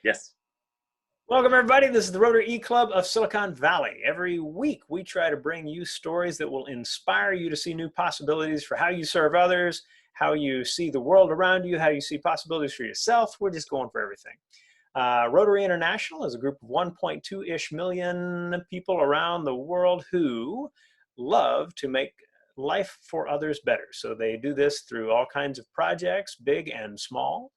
Yes. Welcome, everybody. This is the Rotary eClub of Silicon Valley. Every week, we try to bring you stories that will inspire you to see new possibilities for how you serve others, how you see the world around you, how you see possibilities for yourself. We're just going for everything. Rotary International is a group of 1.2-ish million people around the world who love to make life for others better. So they do this through all kinds of projects, big and small.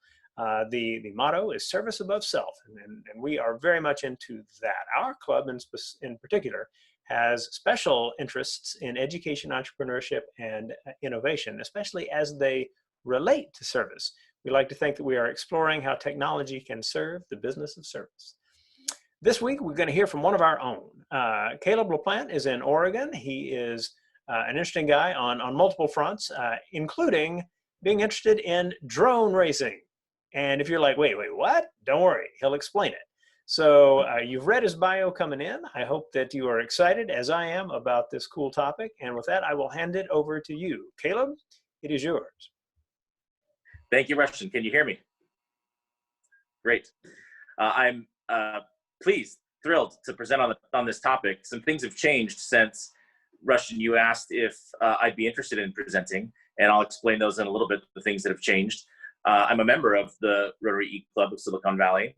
The motto is service above self, and we are very much into that. Our club in particular has special interests in education, entrepreneurship, and innovation, especially as they relate to service. We like to think that we are exploring how technology can serve the business of service. This week, we're going to hear from one of our own. Caleb LaPlante is in Oregon. He is an interesting guy on multiple fronts, including being interested in drone racing. And if you're like, wait, what? Don't worry, he'll explain it. So you've read his bio coming in. I hope that you are excited, as I am, about this cool topic. And with that, I will hand it over to you. Caleb, it is yours. Thank you, Rushton. Can you hear me? Great. I'm pleased, thrilled to present on this topic. Some things have changed since, Rushton, you asked if I'd be interested in presenting, and I'll explain those in a little bit, the things that have changed. I'm a member of the Rotary eClub of Silicon Valley.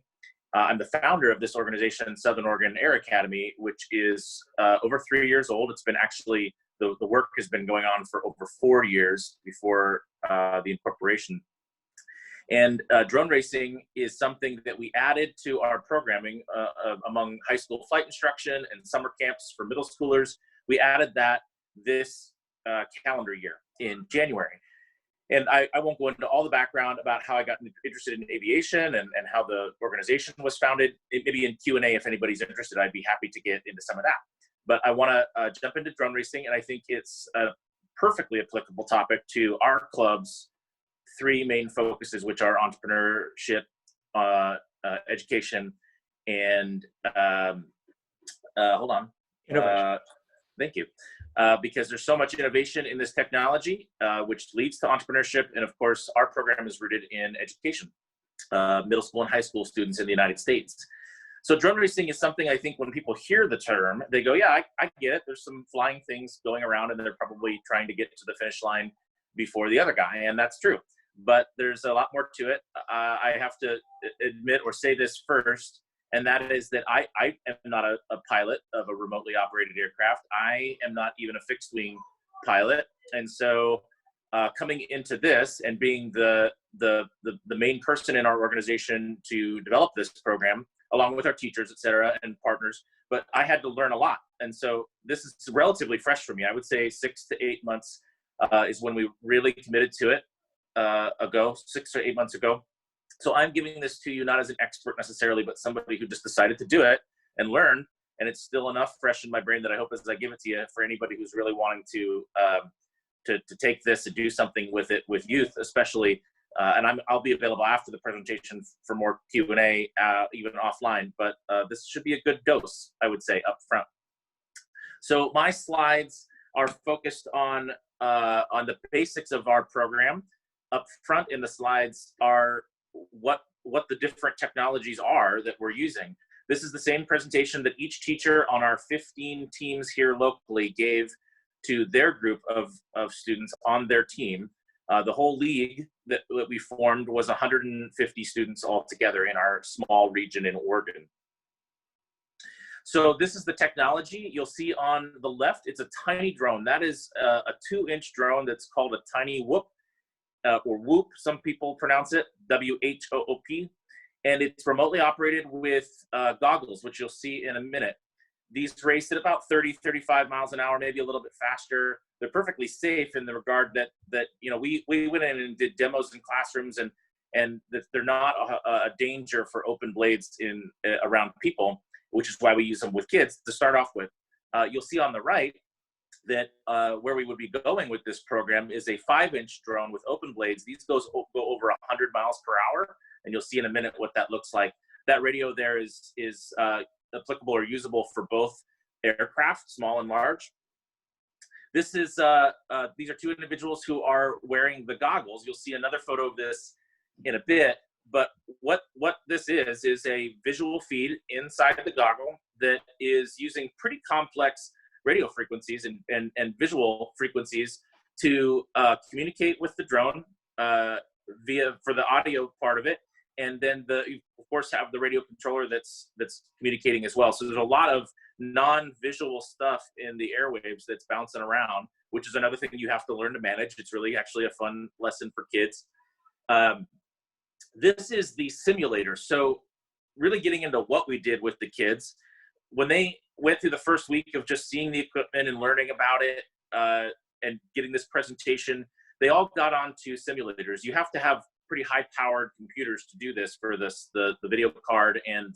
I'm the founder of this organization, Southern Oregon Air Academy, which is over 3 years old. It's been actually, the work has been going on for over 4 years before the incorporation. And drone racing is something that we added to our programming among high school flight instruction and summer camps for middle schoolers. We added that this calendar year in January. And I won't go into all the background about how I got interested in aviation and how the organization was founded. Maybe in Q&A, if anybody's interested, I'd be happy to get into some of that. But I want to jump into drone racing, and I think it's a perfectly applicable topic to our club's three main focuses, which are entrepreneurship, education, and hold on. Innovation. Thank you. Because there's so much innovation in this technology, which leads to entrepreneurship. And of course, our program is rooted in education, middle school and high school students in the United States. So drone racing is something I think when people hear the term, they go, yeah, I get it. There's some flying things going around and they're probably trying to get to the finish line before the other guy. And that's true. But there's a lot more to it. I have to admit or say this first. And that is that I am not a pilot of a remotely operated aircraft. I am not even a fixed wing pilot. And so coming into this and being the main person in our organization to develop this program, along with our teachers, et cetera, and partners, but I had to learn a lot. And so this is relatively fresh for me. I would say 6 to 8 months is when we really committed to it 6 or 8 months ago. So I'm giving this to you not as an expert necessarily, but somebody who just decided to do it and learn. And it's still enough fresh in my brain that I hope as I give it to you, for anybody who's really wanting to take this and do something with it, with youth especially. And I'll be available after the presentation for more Q&A, even offline. But this should be a good dose, I would say, up front. So my slides are focused on the basics of our program. Up front in the slides are what the different technologies are that we're using. This is the same presentation that each teacher on our 15 teams here locally gave to their group of students on their team. The whole league that we formed was 150 students altogether in our small region in Oregon. So this is the technology. You'll see on the left, it's a tiny drone. That is a 2-inch drone that's called a tiny whoop. Or Whoop, some people pronounce it, W-H-O-O-P, and it's remotely operated with goggles, which you'll see in a minute. These race at about 30, 35 miles an hour, maybe a little bit faster. They're perfectly safe in the regard that you know, we went in and did demos in classrooms, and that they're not a danger for open blades around people, which is why we use them with kids to start off with. You'll see on the right that where we would be going with this program is a 5-inch drone with open blades. These go over 100 miles per hour, and you'll see in a minute what that looks like. That radio there is applicable or usable for both aircraft, small and large. This is these are two individuals who are wearing the goggles. You'll see another photo of this in a bit. but what this is a visual feed inside the goggle that is using pretty complex radio frequencies and visual frequencies to communicate with the drone for the audio part of it, and then you of course have the radio controller that's communicating as well. So there's a lot of non-visual stuff in the airwaves that's bouncing around, which is another thing you have to learn to manage. It's really actually a fun lesson for kids. This is the simulator. So really getting into what we did with the kids when they went through the first week of just seeing the equipment and learning about it and getting this presentation, they all got onto simulators. You have to have pretty high powered computers to do this for this, the video card and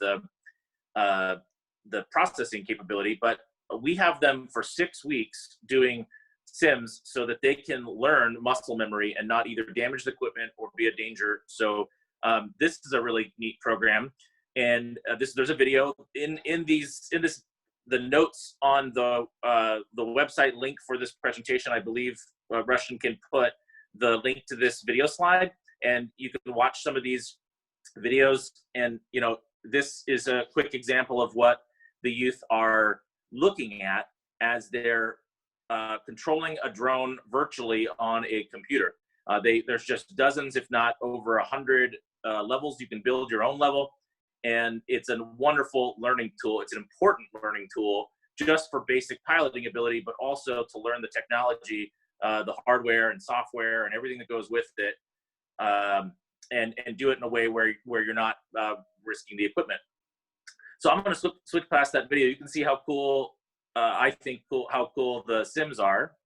the processing capability, but we have them for 6 weeks doing sims so that they can learn muscle memory and not either damage the equipment or be a danger. So this is a really neat program. And there's a video in the notes on the website link for this presentation. I believe Russian can put the link to this video slide, and you can watch some of these videos. And this is a quick example of what the youth are looking at as they're controlling a drone virtually on a computer. There's just dozens, if not over 100 levels. You can build your own level, and it's a wonderful learning tool. It's an important learning tool just for basic piloting ability, but also to learn the technology, the hardware and software and everything that goes with it, and do it in a way where you're not risking the equipment. So I'm going to switch past that video. You can see how cool, how cool the sims are.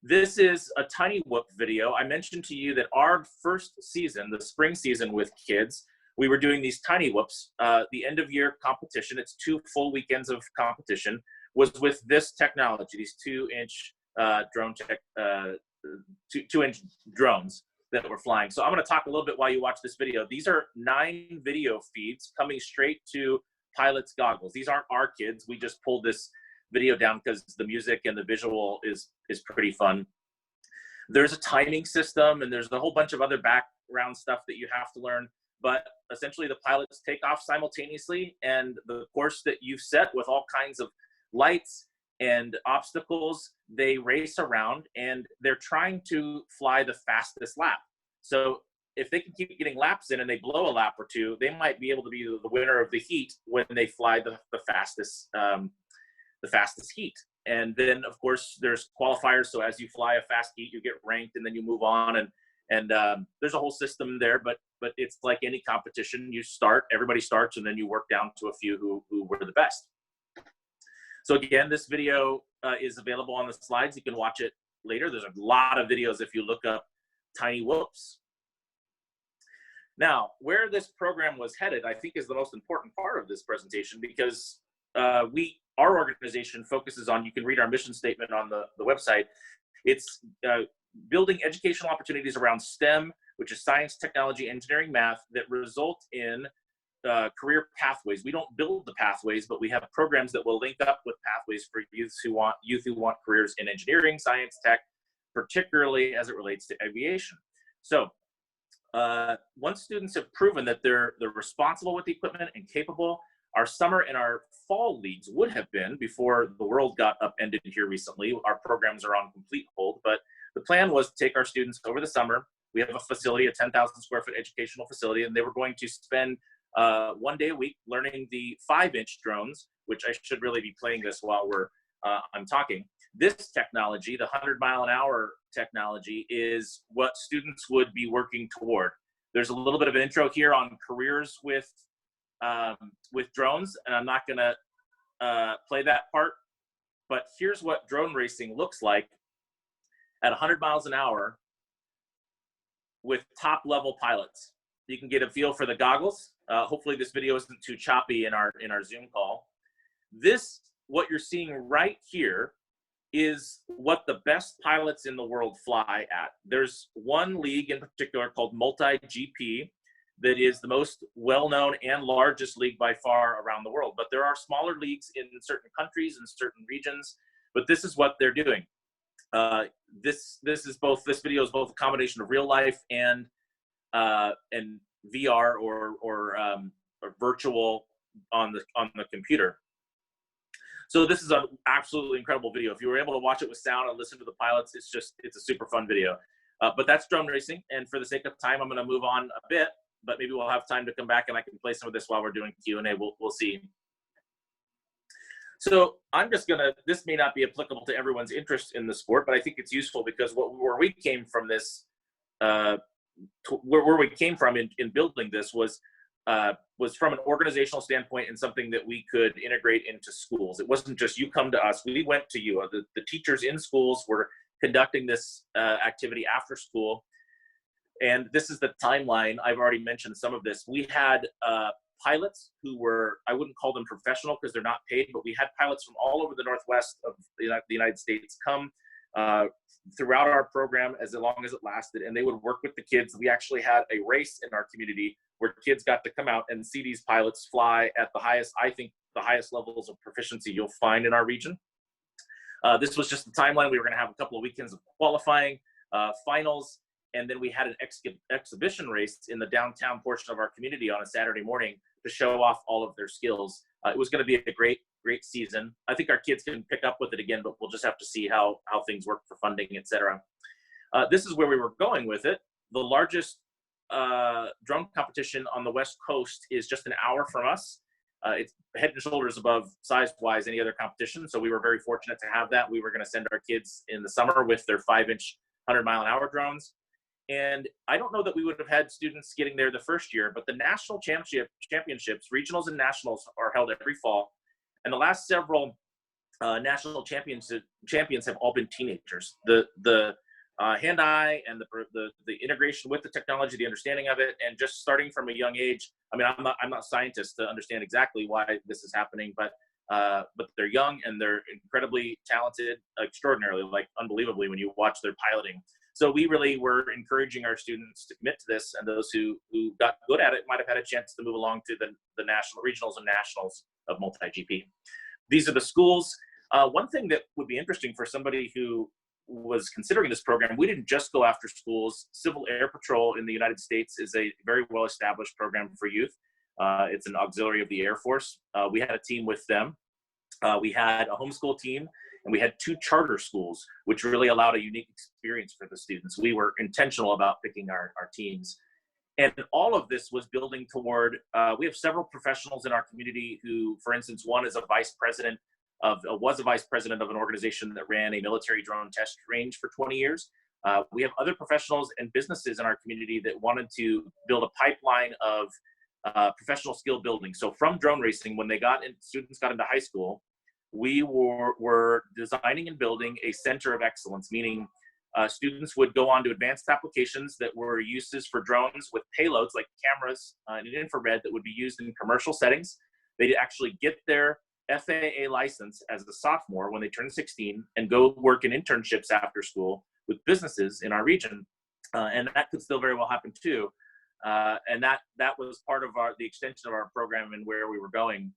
This is a tiny whoop video. I mentioned to you that our first season, the spring season with kids, we were doing these tiny whoops. The end of year competition, it's 2 full weekends of competition, was with this technology, these 2-inch drone tech, 2-inch drones that were flying. So I'm going to talk a little bit while you watch this video. These are 9 video feeds coming straight to pilots' goggles. These aren't our kids. We just pulled this video down because the music and the visual is pretty fun. There's a timing system, and there's a whole bunch of other background stuff that you have to learn. But essentially, the pilots take off simultaneously, and the course that you've set with all kinds of lights and obstacles, they race around, and they're trying to fly the fastest lap. So if they can keep getting laps in and they blow a lap or two, they might be able to be the winner of the heat when they fly the fastest heat. And then, of course, there's qualifiers. So as you fly a fast heat, you get ranked, and then you move on. And there's a whole system there. But it's like any competition. You start, everybody starts, and then you work down to a few who were the best. So again, this video is available on the slides. You can watch it later. There's a lot of videos if you look up tiny whoops. Now, where this program was headed, I think, is the most important part of this presentation, because our organization focuses on, you can read our mission statement on the website. It's building educational opportunities around STEM, which is science, technology, engineering, math, that result in career pathways. We don't build the pathways, but we have programs that will link up with pathways for youth who want careers in engineering, science, tech, particularly as it relates to aviation. So once students have proven that they're responsible with the equipment and capable, our summer and our fall leagues would have been, before the world got upended here recently. Our programs are on complete hold, but the plan was to take our students over the summer. We have a facility, a 10,000 square foot educational facility, and they were going to spend 1 day a week learning the 5-inch drones, which I should really be playing this while I'm talking. This technology, the 100-mile-an-hour technology, is what students would be working toward. There's a little bit of an intro here on careers with drones, and I'm not going to play that part, but here's what drone racing looks like at 100 miles an hour with top-level pilots. You can get a feel for the goggles. Hopefully this video isn't too choppy in our Zoom call. What you're seeing right here is what the best pilots in the world fly at. There's one league in particular called Multi-GP that is the most well-known and largest league by far around the world. But there are smaller leagues in certain countries and certain regions, but this is what they're doing. This video is both a combination of real life and VR or virtual on the computer. So this is an absolutely incredible video. If you were able to watch it with sound and listen to the pilots, it's a super fun video. But that's drone racing. And for the sake of time, I'm going to move on a bit, but maybe we'll have time to come back and I can play some of this while we're doing Q&A. We'll see. So I'm just going to, this may not be applicable to everyone's interest in the sport, but I think it's useful because where we came from this, where we came from in building this was from an organizational standpoint and something that we could integrate into schools. It wasn't just you come to us, we went to you. The teachers in schools were conducting this activity after school. And this is the timeline. I've already mentioned some of this. We had pilots who were, I wouldn't call them professional because they're not paid, but we had pilots from all over the Northwest of the United States come throughout our program as long as it lasted, and they would work with the kids. We actually had a race in our community where kids got to come out and see these pilots fly at the highest, I think, the highest levels of proficiency you'll find in our region. This was just the timeline. We were going to have a couple of weekends of qualifying, finals, and then we had an exhibition race in the downtown portion of our community on a Saturday morning to show off all of their skills. It was going to be a great season. I think our kids can pick up with it again, but we'll just have to see how things work for funding, etc. This is where we were going with it. The largest drone competition on the West Coast is just an hour from us. It's head and shoulders above size-wise any other competition, so we were very fortunate to have that. We were going to send our kids in the summer with their 5-inch 100-mile-an-hour drones. And I don't know that we would have had students getting there the first year, but the national championships, regionals and nationals, are held every fall. And the last several national champions have all been teenagers. The hand-eye and the integration with the technology, the understanding of it, and just starting from a young age. I mean, I'm not a scientist to understand exactly why this is happening, but they're young and they're incredibly talented, extraordinarily, like unbelievably when you watch their piloting. So we really were encouraging our students to commit to this, and those who got good at it might have had a chance to move along to the national, regionals and nationals of multi-GP. These are the schools. One thing that would be interesting for somebody who was considering this program, we didn't just go after schools. Civil Air Patrol in the United States is a very well-established program for youth. It's an auxiliary of the Air Force. We had a team with them. We had a homeschool team, and we had 2 charter schools, which really allowed a unique experience for the students. We were intentional about picking our teams. And all of this was building toward, we have several professionals in our community who, for instance, one is was a vice president of an organization that ran a military drone test range for 20 years. We have other professionals and businesses in our community that wanted to build a pipeline of professional skill building. So from drone racing, when students got into high school, we were designing and building a center of excellence, meaning students would go on to advanced applications that were uses for drones with payloads like cameras and infrared that would be used in commercial settings. They'd actually get their FAA license as a sophomore when they turn 16 and go work in internships after school with businesses in our region. And that could still very well happen too. And that was part of the extension of our program and where we were going.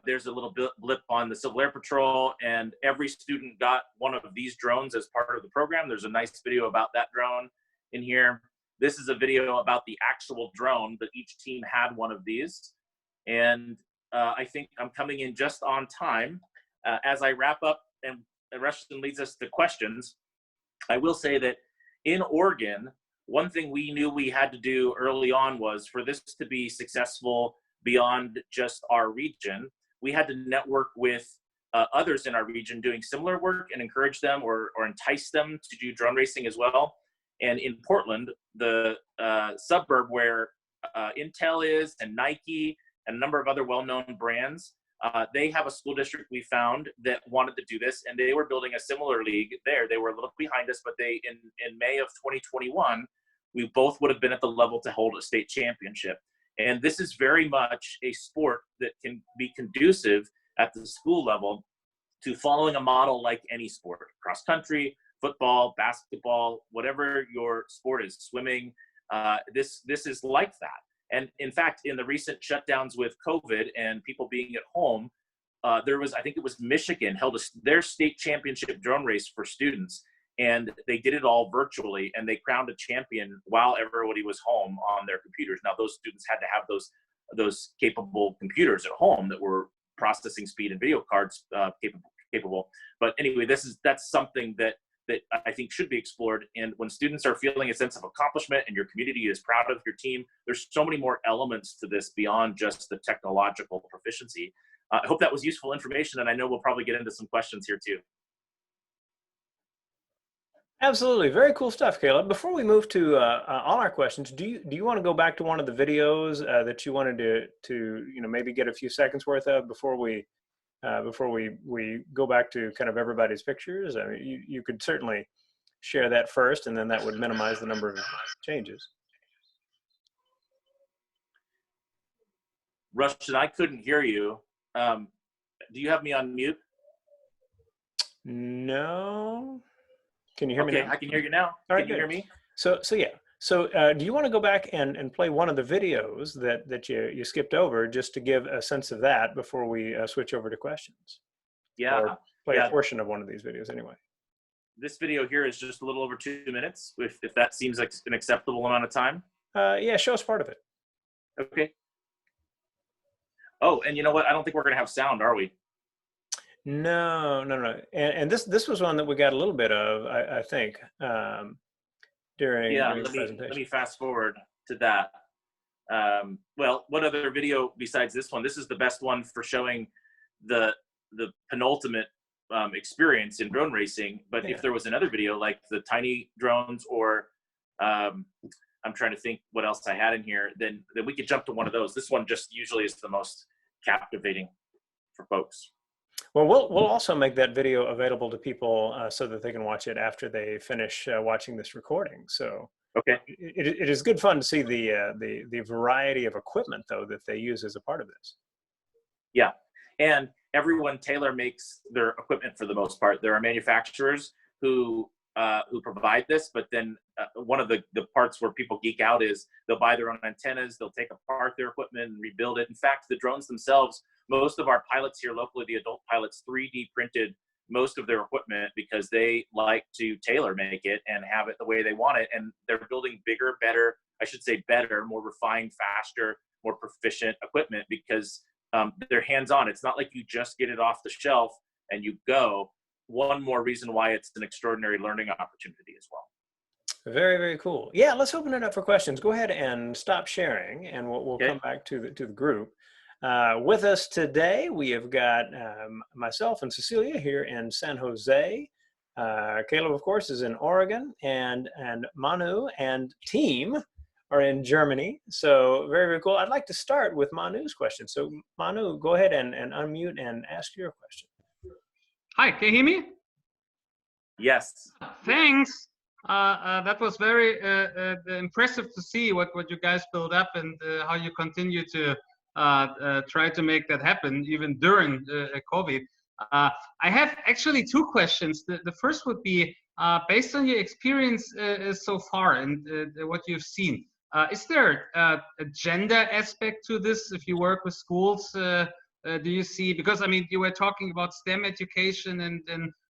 There's a little blip on the Civil Air Patrol, and every student got one of these drones as part of the program. There's a nice video about that drone in here. This is a video about the actual drone, but each team had one of these. And I think I'm coming in just on time. As I wrap up and Rushton leads us to questions, I will say that in Oregon, one thing we knew we had to do early on was for this to be successful beyond just our region, we had to network with others in our region doing similar work and encourage them or entice them to do drone racing as well. And in Portland, the suburb where Intel is and Nike and a number of other well-known brands, they have a school district we found that wanted to do this, and they were building a similar league there. They were a little behind us, but they in May of 2021, we both would have been at the level to hold a state championship. And this is very much a sport that can be conducive at the school level to following a model like any sport, cross country, football, basketball, whatever your sport is, swimming. This is like that. And in fact, in the recent shutdowns with COVID and people being at home, there was, I think it was Michigan, held their state championship drone race for students. and they did it all virtually, and they crowned a champion while everybody was home on their computers. Now, those students had to have those capable computers at home that were processing speed and video cards capable. But anyway, that's something that I think should be explored. And when students are feeling a sense of accomplishment and your community is proud of your team, there's so many more elements to this beyond just the technological proficiency. I hope that was useful information, and I know we'll probably get into some questions here too. Absolutely, very cool stuff, Caleb. Before we move to all our questions, do you want to go back to one of the videos that you wanted to maybe get a few seconds worth of before we go back to kind of everybody's pictures? I mean, you could certainly share that first, and then that would minimize the number of changes. Russian, I couldn't hear you. Do you have me on mute? No. Can you hear me now? Okay, I can hear you now. All right, can you hear me? So yeah. So do you want to go back and play one of the videos that you skipped over, just to give a sense of that before we switch over to questions? Yeah. Or play a portion of one of these videos anyway. This video here is just a little over 2 minutes, if that seems like an acceptable amount of time. Yeah, show us part of it. Okay. Oh, and you know what? I don't think we're going to have sound, are we? No. And this was one that we got a little bit of, I think, during the presentation. Let me fast forward to that. Well, what other video besides this one? This is the best one for showing the penultimate experience in drone racing. But if there was another video like the tiny drones, or I'm trying to think what else I had in here, then we could jump to one of those. This one just usually is the most captivating for folks. Well, we'll also make that video available to people so that they can watch it after they finish watching this recording. So okay, it is good fun to see the variety of equipment, though, that they use as a part of this. Yeah, and everyone tailor makes their equipment for the most part. There are manufacturers who provide this, but then one of the parts where people geek out is they'll buy their own antennas, they'll take apart their equipment and rebuild it. In fact, the drones themselves, most of our pilots here locally, the adult pilots, 3D printed most of their equipment because they like to tailor make it and have it the way they want it. And they're building bigger, better, I should say better, more refined, faster, more proficient equipment because they're hands-on. It's not like you just get it off the shelf and you go. One more reason why it's an extraordinary learning opportunity as well. Very, very cool. Yeah, let's open it up for questions. Go ahead and stop sharing, and we'll come back to the group. With us today, we have got myself and Cecilia here in San Jose. Caleb, of course, is in Oregon, and Manu and team are in Germany. So very, very cool. I'd like to start with Manu's question. So Manu, go ahead and unmute and ask your question. Hi, can you hear me? Yes. Thanks. That was very impressive to see what you guys build up and how you continue to try to make that happen even during COVID. I have actually two questions. The first would be, based on your experience so far and what you've seen, is there a gender aspect to this if you work with schools? Do you see, because I mean, you were talking about STEM education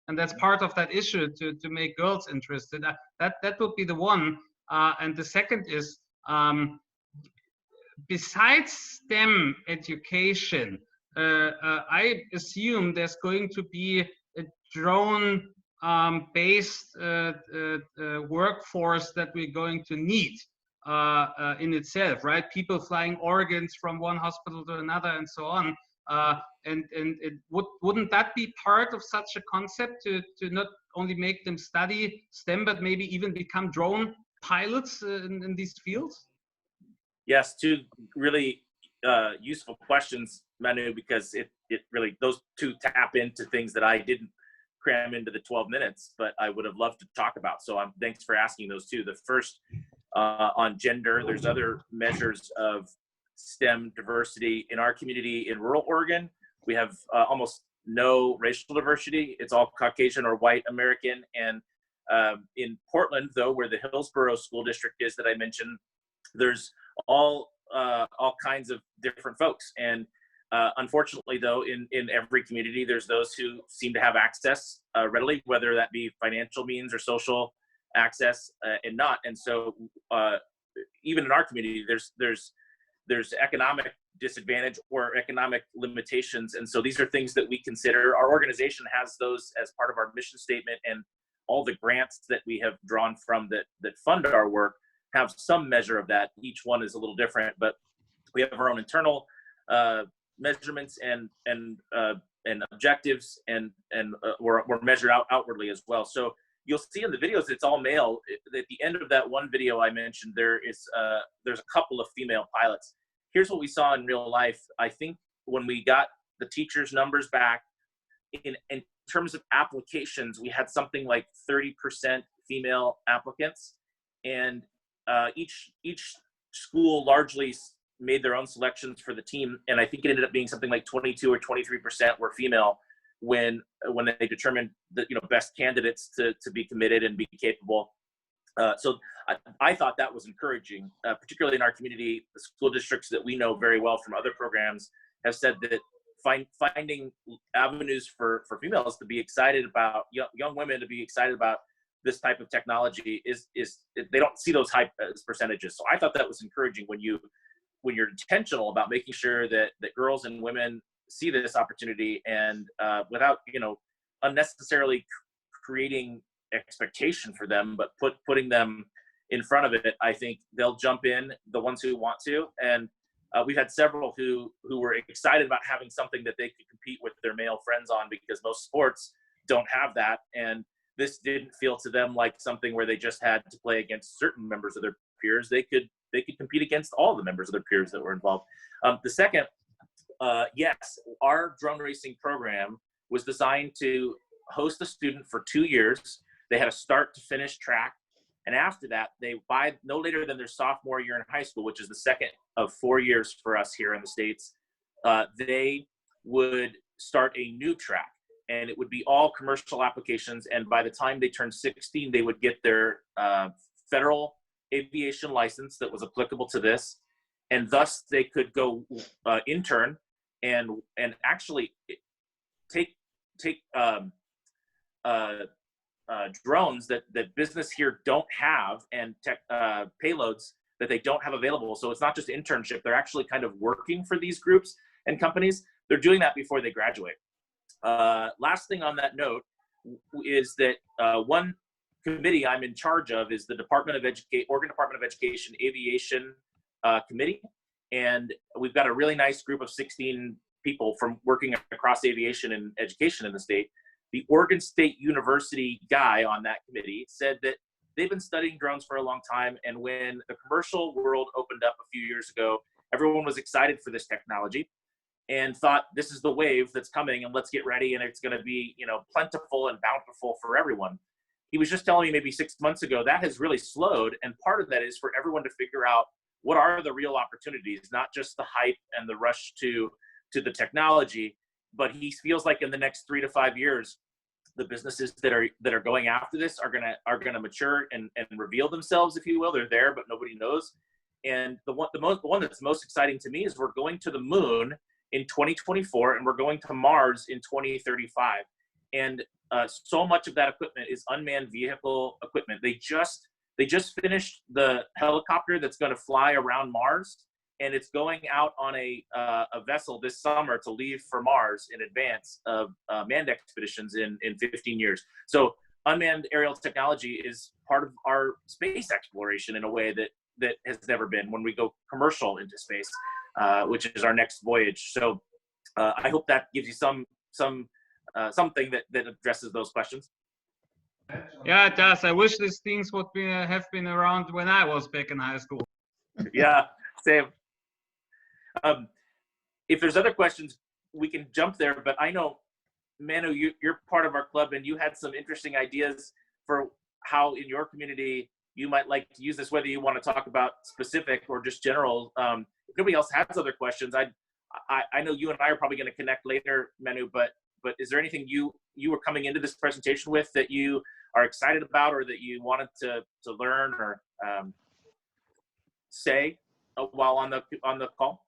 and that's part of that issue to make girls interested. That would be the one. And the second is, besides STEM education, I assume there's going to be a drone based workforce that we're going to need in itself, right? People flying organs from one hospital to another and so on. And wouldn't that be part of such a concept to not only make them study STEM, but maybe even become drone pilots in these fields? Yes, two really useful questions, Manu, because it really, those two tap into things that I didn't cram into the 12 minutes, but I would have loved to talk about. So thanks for asking those two. The first on gender, there's other measures of STEM diversity in our community in rural Oregon. We have almost no racial diversity. It's all Caucasian or white American. And in Portland, though, where the Hillsborough School District is that I mentioned, there's all kinds of different folks. And Unfortunately, though, in every community, there's those who seem to have access readily, whether that be financial means or social access, and not. And so, even in our community, there's economic disadvantage or economic limitations. And so these are things that we consider. Our organization has those as part of our mission statement, and all the grants that we have drawn from that fund our work have some measure of that. Each one is a little different, but we have our own internal measurements and objectives, and we're measured outwardly as well. So you'll see in the videos, it's all male. At the end of that one video I mentioned, there's a couple of female pilots. Here's what we saw in real life. I think when we got the teachers' numbers back, in terms of applications, we had something like 30% female applicants, and each school largely made their own selections for the team, and I think it ended up being something like 22 or 23% were female when they determined the best candidates to be committed and be capable. So I thought that was encouraging, particularly in our community. The school districts that we know very well from other programs have said that finding avenues for females to be excited about, young women to be excited about this type of technology is they don't see those high percentages. So I thought that was encouraging when you're intentional about making sure that girls and women see this opportunity, and without unnecessarily creating expectation for them, but putting them in front of it. I think they'll jump in, the ones who want to, and we've had several who were excited about having something that they could compete with their male friends on, because most sports don't have that, and this didn't feel to them like something where they just had to play against certain members of their peers. They could compete against all the members of their peers that were involved. The second, yes, our drone racing program was designed to host a student for 2 years. They had a start to finish track, and after that, by no later than their sophomore year in high school, which is the second of 4 years for us here in the States, they would start a new track, and it would be all commercial applications. And by the time they turned 16, they would get their federal aviation license that was applicable to this, and thus they could go intern and actually take drones that business here don't have, and payloads that they don't have available. So it's not just internship, they're actually kind of working for these groups and companies. They're doing that before they graduate. Last thing on that note is that one committee I'm in charge of is the Oregon Department of Education Aviation Committee, and we've got a really nice group of 16 people from working across aviation and education in the state. The Oregon State University guy on that committee said that they've been studying drones for a long time, and when the commercial world opened up a few years ago, everyone was excited for this technology and thought, this is the wave that's coming, and let's get ready, and it's going to be plentiful and bountiful for everyone. He was just telling me maybe 6 months ago that has really slowed, and part of that is for everyone to figure out what are the real opportunities, not just the hype and the rush to the technology. But he feels like in the next 3 to 5 years, the businesses that are going after this are gonna mature and reveal themselves, if you will. They're there, but nobody knows. And the one that's most exciting to me is we're going to the moon in 2024, and we're going to Mars in 2035. And so much of that equipment is unmanned vehicle equipment. They just finished the helicopter that's going to fly around Mars, and it's going out on a vessel this summer to leave for Mars in advance of manned expeditions in 15 years. So unmanned aerial technology is part of our space exploration in a way that has never been when we go commercial into space, which is our next voyage. So I hope that gives you something that addresses those questions. Yeah, it does. I wish these things would have been around when I was back in high school. Yeah, same. If there's other questions, we can jump there. But I know, Manu, you're part of our club, and you had some interesting ideas for how in your community you might like to use this, whether you want to talk about specific or just general. If nobody else has other questions, I know you and I are probably going to connect later, Manu, but is there anything you were coming into this presentation with that you are excited about, or that you wanted to learn or say while on the call?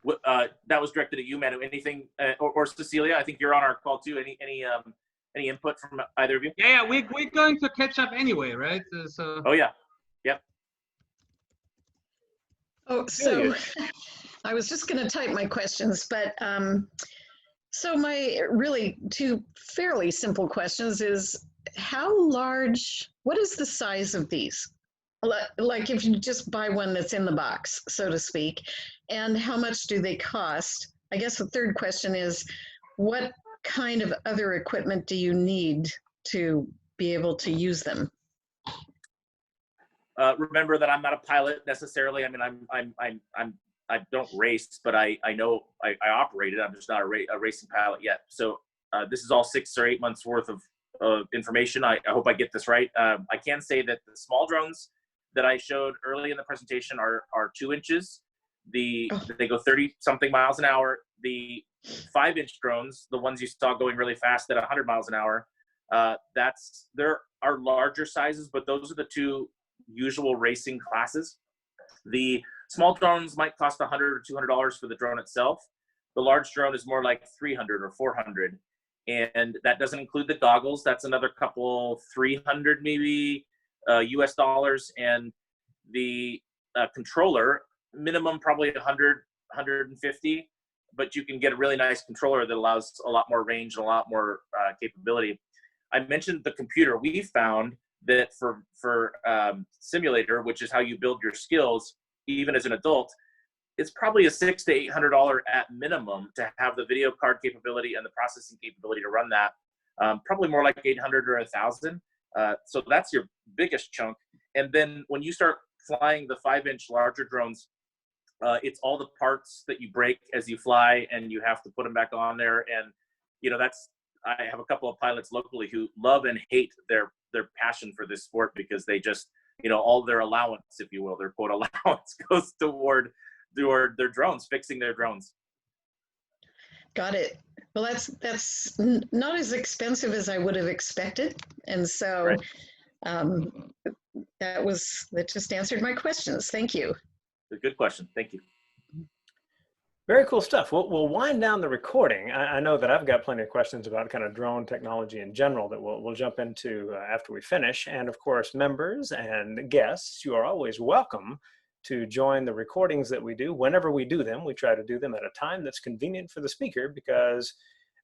That was directed at you, Manu. Anything, or Cecilia? I think you're on our call too. Any input from either of you? Yeah, we're going to catch up anyway, right? So. Oh yeah, yep. Oh, so I was just going to type my questions, but so my really two fairly simple questions is what is the size of these? Like if you just buy one that's in the box, so to speak, and how much do they cost? I guess the third question is, what kind of other equipment do you need to be able to use them? Remember that I'm not a pilot necessarily. I mean, I don't race, but I know I operate it. I'm just not a racing pilot yet. So this is all 6 or 8 months worth of information. I hope I get this right. I can say that the small drones that I showed early in the presentation are 2 inches. They go 30 something miles an hour. The 5-inch drones, the ones you saw going really fast at 100 miles an hour, there are larger sizes, but those are the 2 usual racing classes. The small drones might cost $100 or $200 for the drone itself. The large drone is more like $300 or $400, and that doesn't include the goggles. That's another couple $300 maybe US dollars, and the controller minimum probably 100, 150, but you can get a really nice controller that allows a lot more range and a lot more capability. I mentioned the computer. We found that for simulator, which is how you build your skills, even as an adult, it's probably a $600 to $800 at minimum to have the video card capability and the processing capability to run that. Probably more like 800 or 1,000. So that's your biggest chunk. And then when you start flying the 5-inch larger drones, it's all the parts that you break as you fly, and you have to put them back on there. And I have a couple of pilots locally who love and hate their passion for this sport, because they just, all their allowance, if you will, their quote allowance goes toward their drones, fixing their drones. Got it. Well, that's not as expensive as I would have expected, and so that just answered my questions. Thank you. A good question. Thank you. Very cool stuff. We'll wind down the recording. I know that I've got plenty of questions about kind of drone technology in general that we'll jump into after we finish. And of course, members and guests, you are always welcome to join the recordings that we do. Whenever we do them, we try to do them at a time that's convenient for the speaker, because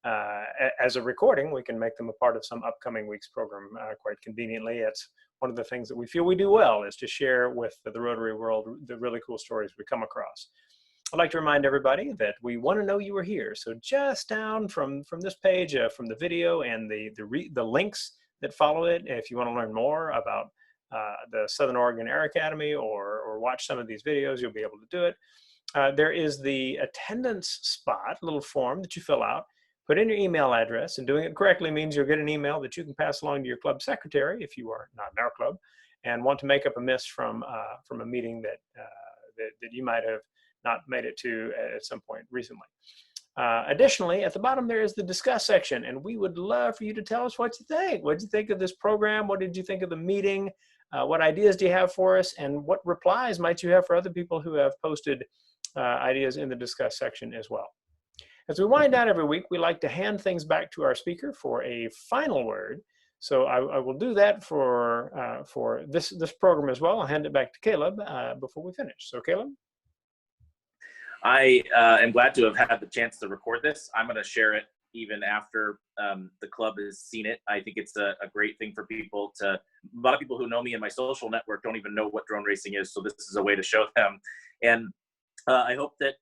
as a recording, we can make them a part of some upcoming week's program quite conveniently. It's one of the things that we feel we do well, is to share with the Rotary world the really cool stories we come across. I'd like to remind everybody that we want to know you are here. So just down from this page, from the video and the links that follow it, if you want to learn more about the Southern Oregon Air Academy or watch some of these videos, you'll be able to do it. There is the attendance spot, a little form that you fill out. Put in your email address, and doing it correctly means you'll get an email that you can pass along to your club secretary if you are not in our club and want to make up a miss from a meeting that you might have not made it to at some point recently. Additionally, at the bottom there is the discuss section, and we would love for you to tell us what you think. What did you think of this program? What did you think of the meeting? What ideas do you have for us? And what replies might you have for other people who have posted ideas in the discuss section as well? As we wind down every week, we like to hand things back to our speaker for a final word. So I will do that for this program as well. I'll hand it back to Caleb before we finish. So Caleb? I am glad to have had the chance to record this. I'm going to share it even after the club has seen it. I think it's a great thing for people a lot of people who know me in my social network don't even know what drone racing is. So this is a way to show them. And I hope that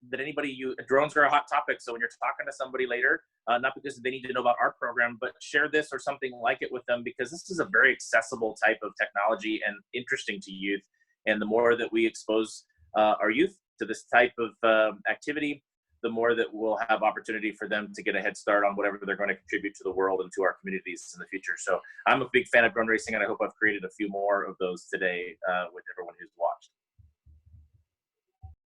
drones are a hot topic. So when you're talking to somebody later, not because they need to know about our program, but share this or something like it with them, because this is a very accessible type of technology and interesting to youth. And the more that we expose our youth to this type of activity, the more that we'll have opportunity for them to get a head start on whatever they're going to contribute to the world and to our communities in the future. So I'm a big fan of drone racing, and I hope I've created a few more of those today with everyone who's watched.